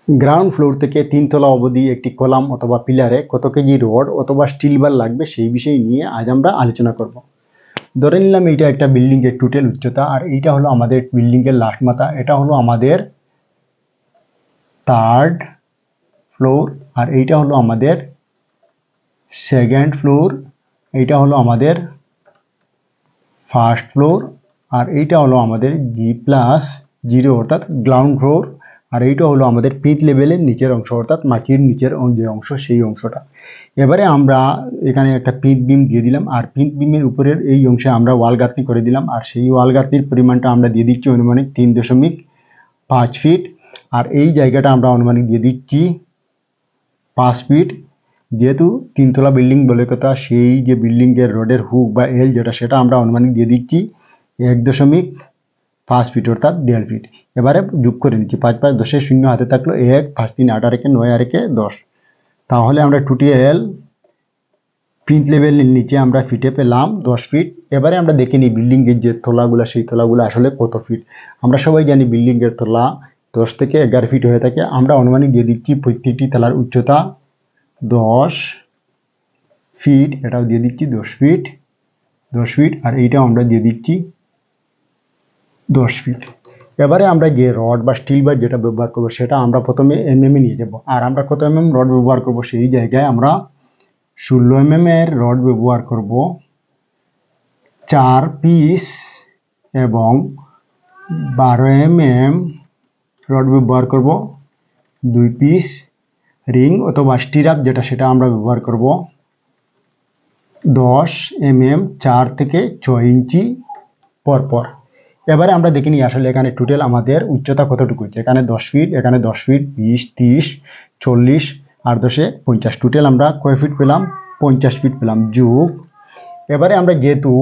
Ground floor থেকে 3 তলা অবধি একটি কলাম অথবা পিলারে কত কেজি রড অথবা স্টিল বার লাগবে সেই বিষয় নিয়ে আজ আমরা আলোচনা করব। ধরে নিলাম এইটা একটা বিল্ডিং এর টোটাল উচ্চতা, আর এইটা হলো আমাদের বিল্ডিং এর লাস্ট মাথা। এটা হলো আমাদের 3rd ফ্লোর, আর এইটা হলো আমাদের 2nd ফ্লোর, এইটা হলো আমাদের 1st ফ্লোর, আর এইটা হলো আমাদের G+0 অর্থাৎ গ্রাউন্ড ফ্লোর, আর এইটা হলো আমাদের পিচ লেভেলের নিচের অংশ অর্থাৎ মাটির নিচের যে অংশ সেই অংশটা। এবারে আমরা এখানে একটা পিচ বিম দিয়ে দিলাম, আর পিচ বিমের উপরের এই অংশে আমরা ওয়াল গাঁথনি করে দিলাম, আর সেই ওয়াল গাঁথনির পরিমাণটা আমরা দিয়ে দিচ্ছি অনুমানিক 3.5 ফিট, আর এই জায়গাটা আমরা অনুমানিক দিয়ে দিচ্ছি 5 ফিট। যেহেতু 3 তলা বিল্ডিং বলে কথা, সেই যে বিল্ডিং এর রডের হুক বা এল যেটা সেটা আমরা অনুমানিক দিয়ে দিচ্ছি 1.5 ফিট অর্থাৎ 1.5 ফিট। এবারে যোগ করে নিচ্ছি 5 5 10 শূন্য হাতে থাকলো 1 5 3 8 আর 1 9 আর 1 10। তাহলে আমরা টোটাল পিচ লেভেলের নিচে আমরা ফিটে পেলাম 10 ফিট। এবারে আমরা দেখে নিই বিল্ডিং এর যে তলাগুলো সেই তলাগুলো আসলে কত ফিট। আমরা সবাই জানি বিল্ডিং এর তলা 10 থেকে 11 ফিট হয়ে থাকে। আমরা অনুমানিক দিয়ে দিচ্ছি প্রত্যেকটি তলার উচ্চতা 10 ফিট, এটাও দিয়ে দিচ্ছি 10 ফিট 10 ফিট, আর এইটাও আমরা দিয়ে দিচ্ছি 10 ফিট। এবারে আমরা যে রড বা স্টিল বার যেটা ব্যবহার করবো সেটা আমরা প্রথমে এমএম নিয়ে যাব, আর আমরা কত এমএম রড ব্যবহার করব সেই জায়গায় আমরা 16 এমএম এর রড ব্যবহার করব 4 পিস, এবং 12 এমএম রড ব্যবহার করব 2 পিস, রিং অথবা স্টিরাপ যেটা সেটা আমরা ব্যবহার করব 10 এমএম 4 থেকে 6 ইঞ্চি পরপর। এবারে আমরা দেখে নিই আসলে এখানে টোটাল আমাদের উচ্চতা কতটুকু হচ্ছে। এখানে 10 ফিট, এখানে 10 ফিট, 20 30 40 আর 10 50। টোটাল আমরা কয় ফিট পেলাম? 50 ফিট পেলাম যোগ। এবারে আমরা যেহেতু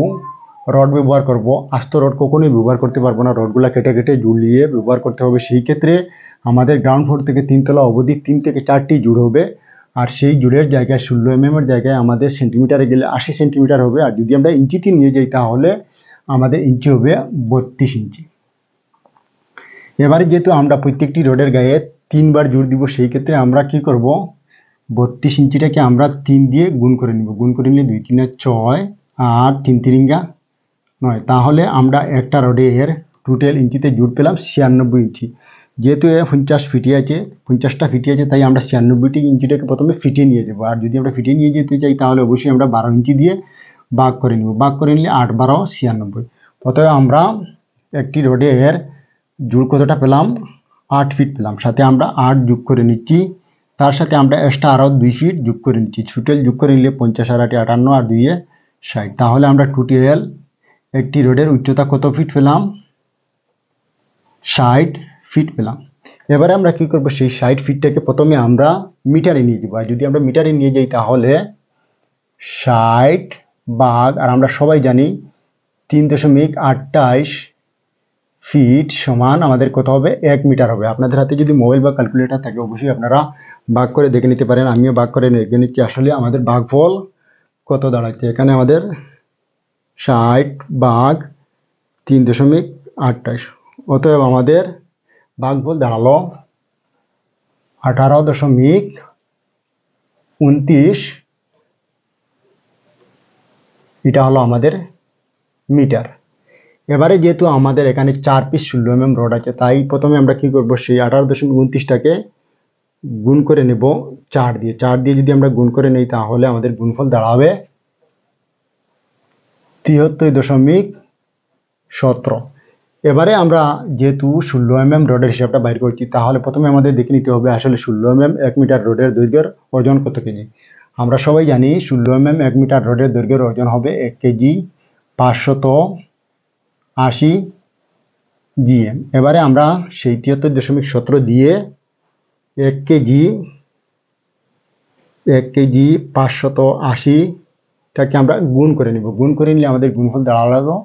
রড ব্যবহার করব, আস্ত রড কখনোই ব্যবহার করতে পারবো না, রডগুলো কেটে কেটে ঝুলিয়ে ব্যবহার করতে হবে। সেই ক্ষেত্রে আমাদের গ্রাউন্ড ফ্লোর থেকে 3 তলা অবধি 3 থেকে 4টি জুড় হবে, আর সেই জুড়ের জায়গায় 16 এমএম এর জায়গায় আমাদের সেন্টিমিটারে গেলে 80 সেন্টিমিটার হবে, আর যদি আমরা ইঞ্চিতে নিয়ে যাই তাহলে আমাদের ইঞ্চি হবে 32 ইঞ্চি। এবারে যেহেতু আমরা প্রত্যেকটি রডের গায়ে 3 বার জোর দিব, সেই ক্ষেত্রে আমরা কি করব, 32 ইঞ্চিটাকে আমরা 3 দিয়ে গুণ করে নিব। গুণ করে নিলে 2 3 6 আর 3 3 9। তাহলে আমরা একটা রডের টোটাল ইঞ্চিতে জোর পেলাম 96 ইঞ্চি। যেহেতু 50 ফিটে আছে, 50টা ফিটে আছে, তাই আমরা 96টি ইঞ্চিটাকে প্রথমে ফিটে নিয়ে যাব। আর যদি আমরা ফিটে নিয়ে যেতে চাই তাহলে অবশ্যই আমরা 12 ইঞ্চি দিয়ে ভাগ করে নিব। ভাগ করে নিলে 8 12 96। অতএব আমরা একটি রডের জোর কতটা পেলাম? 8 ফিট পেলাম। সাথে আমরা 8 যোগ করে নিচ্ছি, তার সাথে আমরা এক্সট্রা আরও 2 ফিট যোগ করে নিচ্ছি। টোটাল যোগ করে নিলে 50 আর 8 58 আর 2 60। তাহলে আমরা টোটাল একটি রডের উচ্চতা কত ফিট পেলাম? 60 ফিট পেলাম। এবারে আমরা কি করব, সেই 60 ফিটটাকে প্রথমে আমরা মিটারে নিয়ে যাব। আর যদি আমরা মিটারে নিয়ে যাই তাহলে 60 ভাগ, আর আমরা সবাই জানি 3.28 ফিট সমান আমাদের কত হবে? 1 মিটার হবে। আপনাদের হাতে যদি মোবাইল বা ক্যালকুলেটর থাকে অবশ্যই আপনারা ভাগ করে দেখে নিতে পারেন। আমিও ভাগ করে দেখে নিচ্ছি আসলে আমাদের ভাগফল কত দাঁড়াচ্ছে। এখানে আমাদের 60 ভাগ 3.28, অতএব আমাদের ভাগফল দাঁড়ালো 18.29। এটা হলো আমাদের মিটার। এবারে যেহেতু আমাদের এখানে 4 পিস 16 এমএম রড আছে, তাই প্রথমে আমরা কি করব, সেই 18.29টাকে গুণ করে নেব 4 দিয়ে। 4 দিয়ে যদি আমরা গুণ করে নেই তাহলে আমাদের গুণফল দাঁড়াবে 73.17। এবারে আমরা যেহেতু 16 এমএম রডের হিসাবটা বাইর করছি, তাহলে প্রথমে আমাদের দেখে নিতে হবে আসলে 16 এমএম 1 মিটার রডের দৈর্ঘ্যের ওজন কত কেজি। আমরা সবাই জানি 16 এমএম 1 মিটার রডের দৈর্ঘ্যের ওজন হবে 1 কেজি 580 জিএম। এবারে আমরা সেই 73.17 দিয়ে 1 কেজি 580টাকে আমরা গুণ করে নিব। গুণ করে নিলে আমাদের গুণফল দাঁড়ালো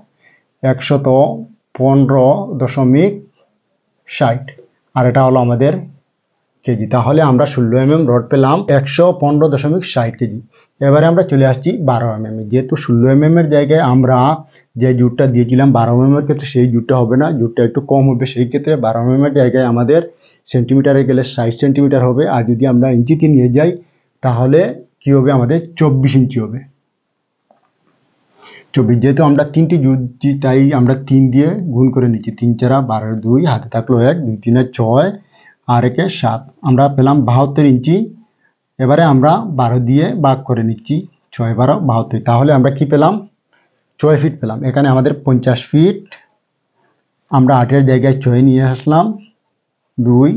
115.60, আর এটা হলো আমাদের কেজি। তাহলে আমরা 16 এমএম রড পেলাম 115.60 কেজি। এবারে আমরা চলে আসছি 12 এমএম। যেহেতু 16 এমএম এর জায়গায় আমরা যে জুটটা দিয়েছিলাম 12 এমএম এর ক্ষেত্রে সেই জুটটা হবে না, জুটটা একটু কম হবে। সেই ক্ষেত্রে 12 এমএম এর জায়গায় আমাদের সেন্টিমিটারে গেলে 60 সেন্টিমিটার হবে, আর যদি আমরা ইঞ্চিতে নিয়ে যাই তাহলে কি হবে, আমাদের 24 ইঞ্চি হবে। 24, যেহেতু আমরা 3টি জুড়ছি তাই আমরা 3 দিয়ে গুণ করে নিচ্ছি। 3 4 12, 2 হাতে থাকলো 1, 2 3 6 আর 1 7, আমরা পেলাম 72 ইঞ্চি। এবারে আমরা 12 দিয়ে ভাগ করে নিচ্ছি, 6 12 72, তাহলে আমরা কি পেলাম, 6 ফিট পেলাম। এখানে আমাদের 50 ফিট, আমরা 8-এর জায়গায় 6 নিয়ে আসলাম 2,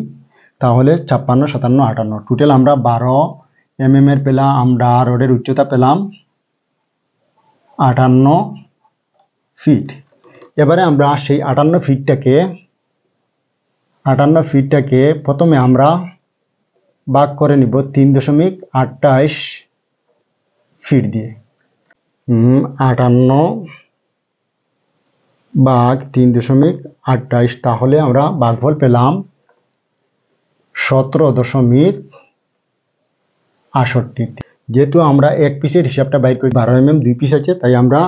তাহলে 56 57 58, টোটাল আমরা 12 এর পেলাম, আমরা রডের উচ্চতা পেলাম 58 ফিট। এবারে আমরা সেই 58 ফিটটাকে প্রথমে আমরা ভাগ করে নিব 3.28 ফিট দিয়ে। 58 ভাগ 3.28, তাহলে আমরা ভাগফল পেলাম 17.68। যেহেতু আমরা এক পিসের হিসাবটা বাইর করি, 12 2 পিস আছে, তাই আমরা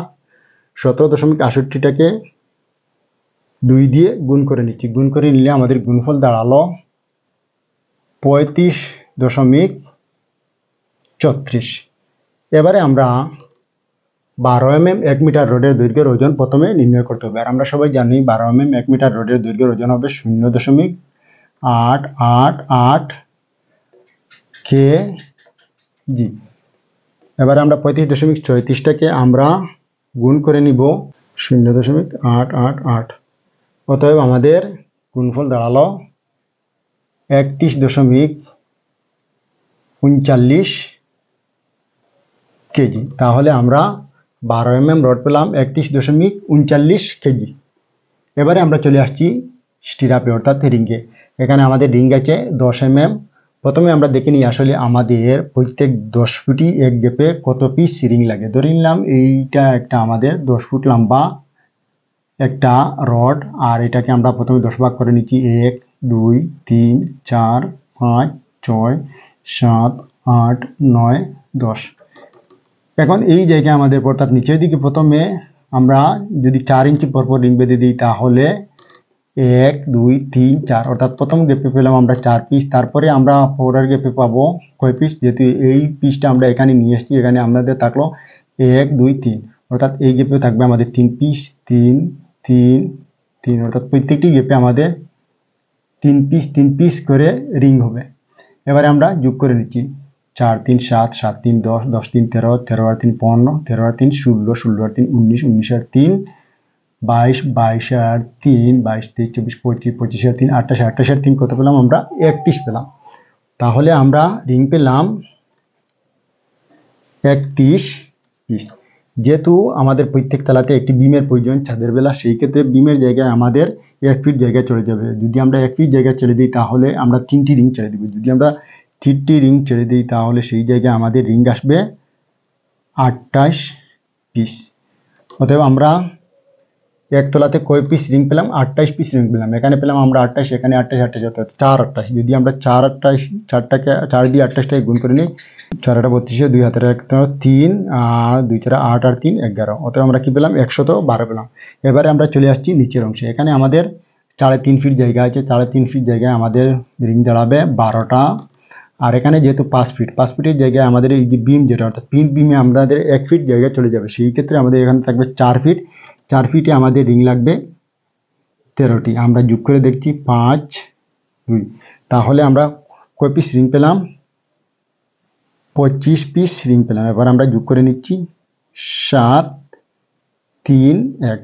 17.68টাকে 2 দিয়ে গুণ করে নিচ্ছি। গুণ করে নিলে আমাদের গুণফল দাঁড়ালো 35.36। এবারে আমরা 12 1 মিটার রোডের দৈর্ঘ্যের ওজন প্রথমে নির্ণয় করতে হবে। আর আমরা সবাই জানি 12 1 মিটার রোডের দৈর্ঘ্যের ওজন হবে 0.888 কেজি। এবারে আমরা 35.36টাকে আমরা গুণ করে নিব 0.888, অতএব আমাদের গুণফল দাঁড়ালো 31.39 কেজি। তাহলে আমরা 12 রড পেলাম 31.39 কেজি। এবারে আমরা চলে আসছি স্টিরাপে অর্থাৎ রিঙ্গে। এখানে আমাদের রিং আছে 10 প্রথমে আমরা দেখে নিই আসলে আমাদের প্রত্যেক 10 ফুটই এক গ্যাপে কত পিস রিং লাগে। ধরে নিলাম এইটা একটা আমাদের 10 ফুট লম্বা একটা রড, আর এটাকে আমরা প্রথমে 10 ভাগ করে নিচ্ছি, 1 2 3 4 5 6 7 8 9 10। এখন এই জায়গায় আমাদের অর্থাৎ নিচের দিকে প্রথমে আমরা যদি 4 ইঞ্চি পরপর রিং বেঁধে দিই তাহলে 1 2 3 4, অর্থাৎ প্রথম গ্যাপে পেলাম আমরা 4 পিস। তারপরে আমরা পরের গ্যাপে পাবো কয় পিস, যেহেতু এই পিসটা আমরা এখানে নিয়ে এসেছি, এখানে আমাদের থাকলো 1 2 3, অর্থাৎ এই গ্যাপে থাকবে আমাদের 3 পিস, 3 3 3, অর্থাৎ প্রত্যেকটি গ্যাপে আমাদের 3 পিস করে রিং হবে। এবারে আমরা যোগ করে নিচ্ছি, 4 3 7 7 3 10 10 3 13 13 আর 3 15 13 আর 3 16 16 আর 3 19 19 আর 3 22 22 আর 3 22 23 24 25 25 আর 3 28 28 আর 3 কত পেলাম আমরা, 31 পেলাম। তাহলে আমরা রিং পেলাম 31 পিস। যেহেতু আমাদের প্রত্যেক তলাতে একটি বিমের প্রয়োজন ছাদের বেলা, সেই ক্ষেত্রে বিমের জায়গায় আমাদের 1 ফিট জায়গা চলে যাবে। যদি আমরা 1 ফিট জায়গা ছেড়ে দিই তাহলে আমরা 3টি রিং ছেড়ে দিব। যদি আমরা 3টি রিং ছেড়ে দিই তাহলে সেই জায়গায় আমাদের রিং আসবে 28 পিস। অতএব আমরা এক তলাতে কয় পিস রিং পেলাম, 28 পিস রিং পেলাম। এখানে পেলাম আমরা 28, এখানে 28 28, অর্থাৎ 4 28। যদি আমরা 4 28 4টাকে 4 দিয়ে 28টাকে গুণ করে নিই, 4 8 32, 2 হাতের 1 3 আর 2 4 8 আর 3 11, অতএব আমরা কি পেলাম 112 পেলাম। এবারে আমরা চলে আসছি নিচের অংশে। এখানে আমাদের 3.5 ফিট জায়গা আছে, 3.5 ফিট জায়গায় আমাদের রিং দাঁড়াবে 12টা। আর এখানে যেহেতু 5 ফিটের জায়গায় আমাদের এই যে বিম যেটা, অর্থাৎ পিন বিমে আমাদের 1 ফিট জায়গা চলে যাবে, সেই ক্ষেত্রে আমাদের এখানে থাকবে 4 ফিট। 4 ফিটে আমাদের রিং লাগবে 13টি। আমরা যোগ করে দেখছি 5 2, তাহলে আমরা কয় পিস রিং পেলাম, 25 পিস রিং পেলাম। এবার আমরা যোগ করে নিচ্ছি 7 3 1,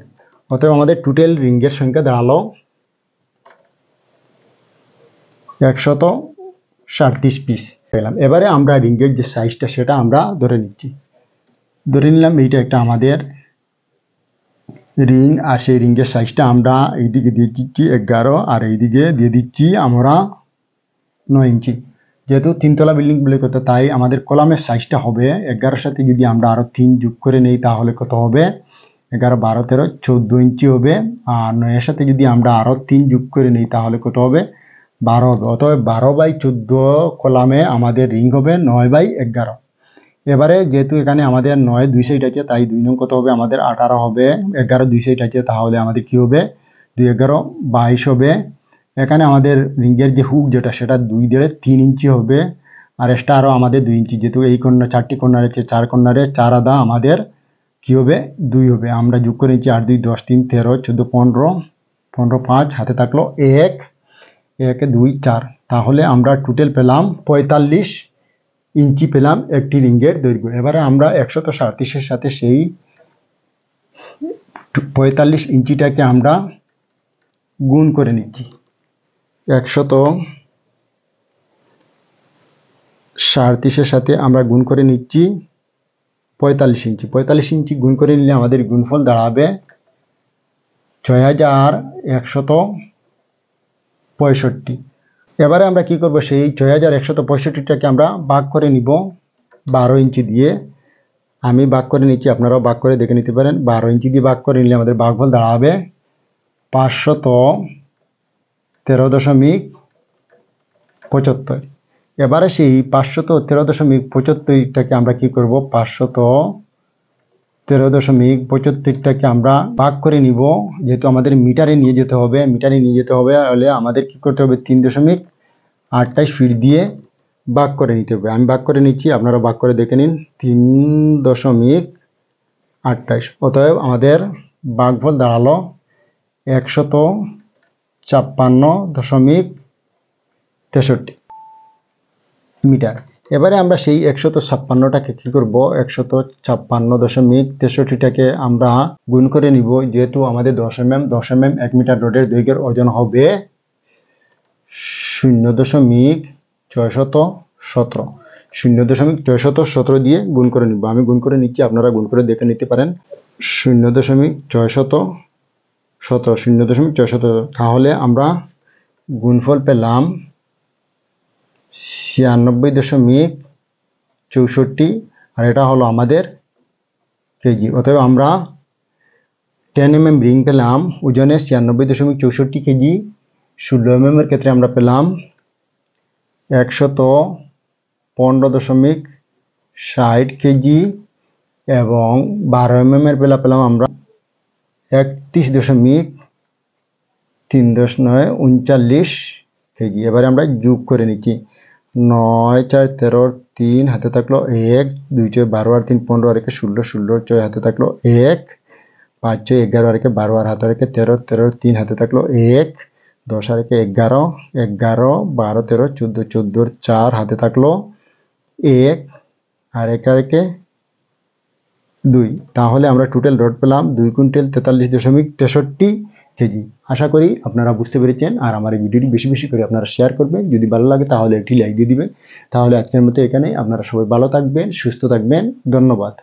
অতএব আমাদের টোটাল রিংয়ের সংখ্যা দাঁড়ালো 137 পিস পেলাম। এবারে আমরা রিংয়ের যে সাইজটা সেটা আমরা ধরে নিচ্ছি। ধরে নিলাম এইটা একটা আমাদের রিং, আর সেই রিংয়ের সাইজটা আমরা এইদিকে দিয়ে দিচ্ছি 11 আর এইদিকে দিয়ে দিচ্ছি আমরা 9 ইঞ্চি। যেহেতু 3তলা বিল্ডিং বলে কত, তাই আমাদের কলামের সাইজটা হবে 11-এর সাথে যদি আমরা আরও 3 যোগ করে নেই তাহলে কত হবে, 11 12 13 14 ইঞ্চি হবে। আর 9-এর সাথে যদি আমরা আরও 3 যোগ করে নিই তাহলে কত হবে, 12 হবে। অতএব 12/14 কলামে আমাদের রিং হবে 9/11। এবারে যেহেতু এখানে আমাদের 9 2 সাইড আছে, তাই 2 নং কত হবে আমাদের 18 হবে। 11 2 সাইড আছে, তাহলে আমাদের কি হবে 2 11 22 হবে। এখানে আমাদের রিঙ্গের যে হুক যেটা সেটা 2 দিয়ে 3 ইঞ্চি হবে, আর এক্সট্রা আরও আমাদের 2 ইঞ্চি, যেহেতু এই কর্নার 4টি কর্নার আছে, 4 কর্নারে 4 আদা আমাদের কী হবে 2 হবে। আমরা যোগ করে নিচ্ছি 8 2 10 3 13 14 15 15 5 হাতে থাকলো 1 1 2 4। তাহলে আমরা টোটাল পেলাম 45 ইঞ্চি পেলাম একটি রিঙ্গের দৈর্ঘ্য। এবারে আমরা 137-এর সাথে সেই 45 ইঞ্চিটাকে আমরা গুণ করে নিচ্ছি। 137-এর সাথে আমরা গুণ করে নিচ্ছি 45 ইঞ্চি। 45 ইঞ্চি গুণ করে নিলে আমাদের গুণফল দাঁড়াবে 6165। এবারে আমরা কি করব, সেই 6165টাকে আমরা ভাগ করে নিব 12 ইঞ্চি দিয়ে। আমি ভাগ করে নিচ্ছি, আপনারাও ভাগ করে দেখে নিতে পারেন। 12 ইঞ্চি দিয়ে ভাগ করে নিলে আমাদের ভাগফল দাঁড়াবে 513.75। এবারে সেই 513.75টাকে আমরা কি করব, 513.75টাকে আমরা ভাগ করে নিব। যেহেতু আমাদের মিটারে নিয়ে যেতে হবে, হলে আমাদের কি করতে হবে, 3.28 ফিট দিয়ে ভাগ করে নিতে হবে। আমি ভাগ করে নিচ্ছি, আপনারা ভাগ করে দেখে নিন। 3.28। অতএব আমাদের ভাগফল দাঁড়ালো 156.63 মিটার। এবারে আমরা সেই 156টাকে কী করব, 156.63টাকে আমরা গুণ করে নিব। যেহেতু আমাদের 10 mm 1 মিটার রডের দৈর্ঘ্যের ওজন হবে 0.617। 0.617 দিয়ে গুণ করে নিব। আমি গুণ করে নিচ্ছি, আপনারা গুণ করে দেখে নিতে পারেন। 0.617 0.617। তাহলে আমরা গুণফল পেলাম 96.64, আর এটা হলো আমাদের কেজি। অতএব আমরা 10 mm রিং পেলাম ওজনে 96.64 কেজি। 16 mm এর ক্ষেত্রে আমরা পেলাম 115.60 কেজি, এবং 12 mm এর পেলাম আমরা 31.39 কেজি। এবারে আমরা যোগ করে নিচ্ছি। 9 4 13 3 হাতে থাকলো 1 2 4 12 আর 3 15 আর 1 16 16 6 হাতে থাকলো 1 5 6 11 আর 1 12 আর হাতে রেখে 13 13 3 হাতে থাকলো 1 10 আর 1 11 11 12 13 14 14 4 হাতে থাকলো 1 আর 1 আর 1 2। তাহলে আমরা টোটাল রড পেলাম 2 কুইন্টাল 43.63 কেজি। আশা করি আপনারা বুঝতে পেরেছেন, আর আমার এই ভিডিওটি বেশি বেশি করে আপনারা শেয়ার করবেন। যদি ভালো লাগে তাহলে একটি লাইক দিয়ে দিবেন। তাহলে আজকের মতো এখানে, আপনারা সবাই ভালো থাকবেন, সুস্থ থাকবেন। ধন্যবাদ।